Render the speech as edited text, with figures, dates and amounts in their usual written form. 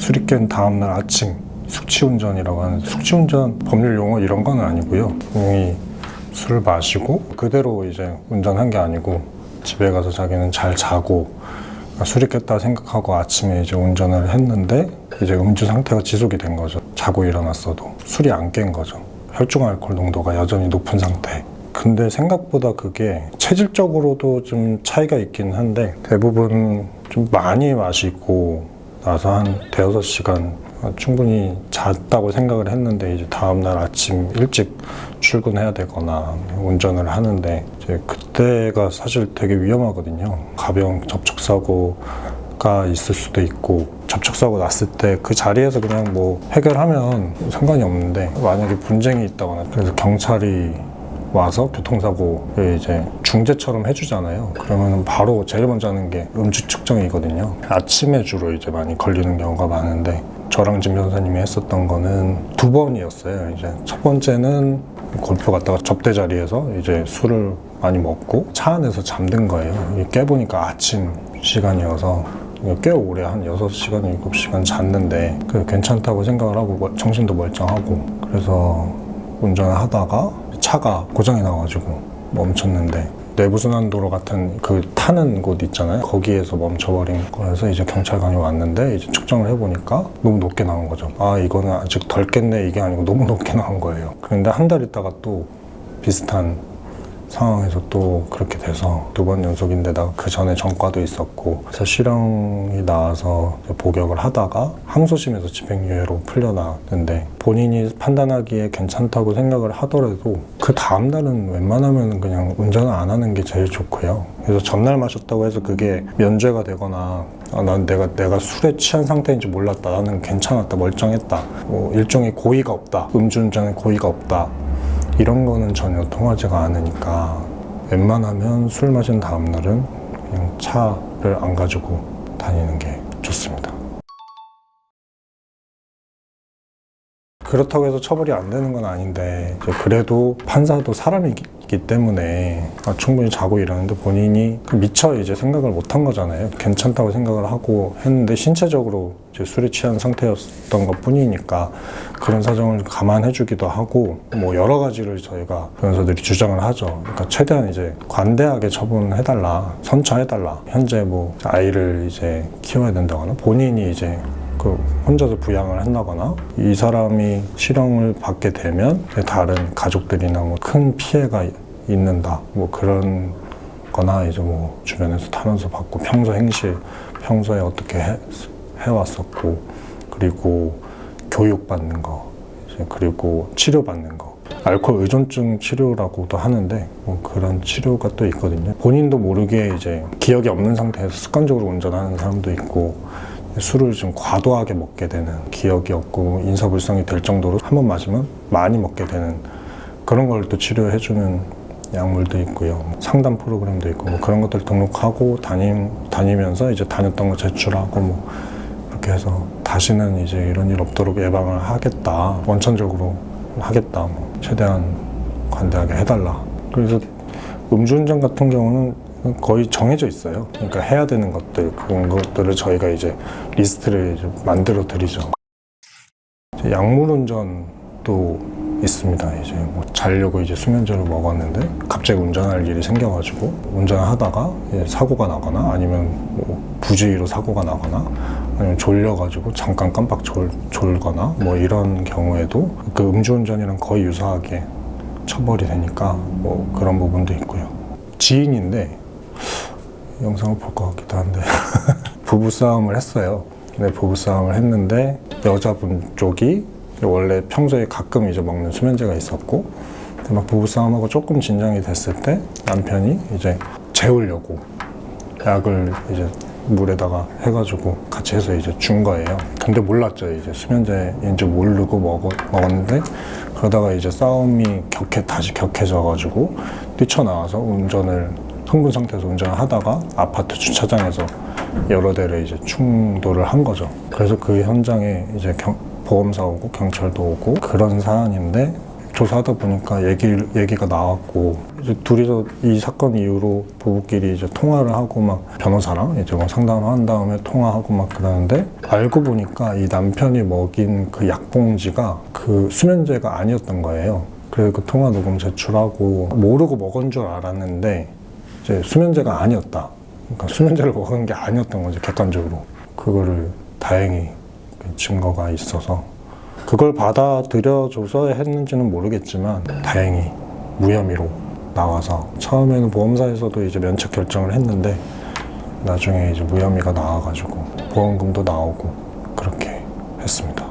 술이 깬 다음날 아침 숙취운전이라고 하는, 숙취운전 법률 용어 이런 건 아니고요. 분명히 술을 마시고 그대로 이제 운전한 게 아니고 집에 가서 자기는 잘 자고 술이 깼다 생각하고 아침에 이제 운전을 했는데 이제 음주 상태가 지속이 된 거죠. 자고 일어났어도 술이 안 깬 거죠. 혈중 알코올 농도가 여전히 높은 상태. 근데 생각보다 그게 체질적으로도 좀 차이가 있긴 한데 대부분 좀 많이 마시고 나서 한 대여섯 시간 충분히 잤다고 생각을 했는데 이제 다음날 아침 일찍 출근해야 되거나 운전을 하는데 이제 그때가 사실 되게 위험하거든요. 가벼운 접촉사고가 있을 수도 있고 접촉사고 났을 때 그 자리에서 그냥 뭐 해결하면 상관이 없는데 만약에 분쟁이 있다거나 그래서 경찰이 와서 교통사고를 이제 중재처럼 해주잖아요. 그러면 바로 제일 먼저 하는 게 음주 측정이거든요. 아침에 주로 이제 많이 걸리는 경우가 많은데 저랑 진 변호사님이 했었던 거는 2번이었어요. 이제 첫 번째는 골프 갔다가 접대 자리에서 이제 술을 많이 먹고 차 안에서 잠든 거예요. 깨보니까 아침 시간이어서 꽤 오래 한 6시간, 7시간 잤는데 괜찮다고 생각을 하고 정신도 멀쩡하고 그래서 운전을 하다가 차가 고장이 나가지고 멈췄는데 내부순환도로 같은 그 타는 곳 있잖아요. 거기에서 멈춰버린 거여서 이제 경찰관이 왔는데 이제 측정을 해보니까 너무 높게 나온 거죠. 아, 이거는 아직 덜 깼네 이게 아니고 너무 높게 나온 거예요. 그런데 한 달 있다가 또 비슷한 상황에서 또 그렇게 돼서 2번 연속인데다가 그 전에 전과도 있었고 그래서 실형이 나와서 복역을 하다가 항소심에서 집행유예로 풀려나왔는데 본인이 판단하기에 괜찮다고 생각을 하더라도 그 다음날은 웬만하면 그냥 운전을 안 하는 게 제일 좋고요. 그래서 전날 마셨다고 해서 그게 면죄가 되거나 난 내가 술에 취한 상태인지 몰랐다, 나는 괜찮았다, 멀쩡했다, 뭐 일종의 고의가 없다, 음주운전에 고의가 없다 이런 거는 전혀 통하지가 않으니까 웬만하면 술 마신 다음날은 그냥 차를 안 가지고 다니는 게 좋습니다. 그렇다고 해서 처벌이 안 되는 건 아닌데 그래도 판사도 사람이기 때문에 충분히 자고 일하는데 본인이 미처 이제 생각을 못 한 거잖아요. 괜찮다고 생각을 하고 했는데 신체적으로 이제 술에 취한 상태였던 것 뿐이니까 그런 사정을 감안해 주기도 하고 뭐 여러 가지를 저희가 변호사들이 주장을 하죠. 그러니까 최대한 이제 관대하게 처분해달라, 선처해달라. 현재 뭐 아이를 이제 키워야 된다거나 본인이 이제 혼자서 부양을 한다거나 이 사람이 실형을 받게 되면 다른 가족들이나 뭐 큰 피해가 있는다 뭐 그런 거나 이제 뭐 주변에서 탄원서 받고 평소에 어떻게 해왔었고 그리고 교육받는 거 그리고 치료받는 거 알코올 의존증 치료라고도 하는데 뭐 그런 치료가 또 있거든요. 본인도 모르게 이제 기억이 없는 상태에서 습관적으로 운전하는 사람도 있고 술을 좀 과도하게 먹게 되는 기억이 없고 인사불성이 될 정도로 한 번 마시면 많이 먹게 되는 그런 걸 또 치료해주는 약물도 있고요. 상담 프로그램도 있고 뭐 그런 것들 등록하고 다니면서 이제 다녔던 거 제출하고 뭐 그렇게 해서 다시는 이제 이런 일 없도록 예방을 하겠다. 원천적으로 하겠다. 뭐 최대한 관대하게 해달라. 그래서 음주운전 같은 경우는 거의 정해져 있어요. 그러니까 해야 되는 것들, 그런 것들을 저희가 이제 리스트를 이제 만들어 드리죠. 약물 운전도 있습니다. 이제 뭐 자려고 이제 수면제를 먹었는데 갑자기 운전할 일이 생겨가지고 운전을 하다가 사고가 나거나 아니면 뭐 부주의로 사고가 나거나 아니면 졸려가지고 잠깐 깜빡 졸거나 뭐 이런 경우에도 그 음주운전이랑 거의 유사하게 처벌이 되니까 뭐 그런 부분도 있고요. 지인인데 영상을 볼 것 같기도 한데 부부싸움을 했어요. 근데 부부싸움을 했는데 여자분 쪽이 원래 평소에 가끔 이제 먹는 수면제가 있었고 막 부부싸움하고 조금 진정이 됐을 때 남편이 이제 재우려고 약을 이제 물에다가 해가지고 같이 해서 이제 준 거예요. 근데 몰랐죠. 이제 수면제인지 모르고 먹었는데 그러다가 이제 싸움이 다시 격해져가지고 뛰쳐나와서 흥분 상태에서 운전을 하다가 아파트 주차장에서 여러 대를 이제 충돌을 한 거죠. 그래서 그 현장에 이제 보험사 오고 경찰도 오고 그런 사안인데 조사하다 보니까 얘기가 나왔고, 이제 둘이서 이 사건 이후로 부부끼리 이제 통화를 하고 막 변호사랑 이제 뭐 상담을 한 다음에 통화하고 막 그러는데, 알고 보니까 이 남편이 먹인 그 약봉지가 그 수면제가 아니었던 거예요. 그래서 그 통화 녹음 제출하고, 모르고 먹은 줄 알았는데 이제 수면제가 아니었다. 그러니까 수면제를 먹은 게 아니었던 거죠, 객관적으로. 그거를 다행히 증거가 있어서 그걸 받아들여줘서 했는지는 모르겠지만 다행히 무혐의로 나와서, 처음에는 보험사에서도 이제 면책 결정을 했는데 나중에 이제 무혐의가 나와가지고 보험금도 나오고 그렇게 했습니다.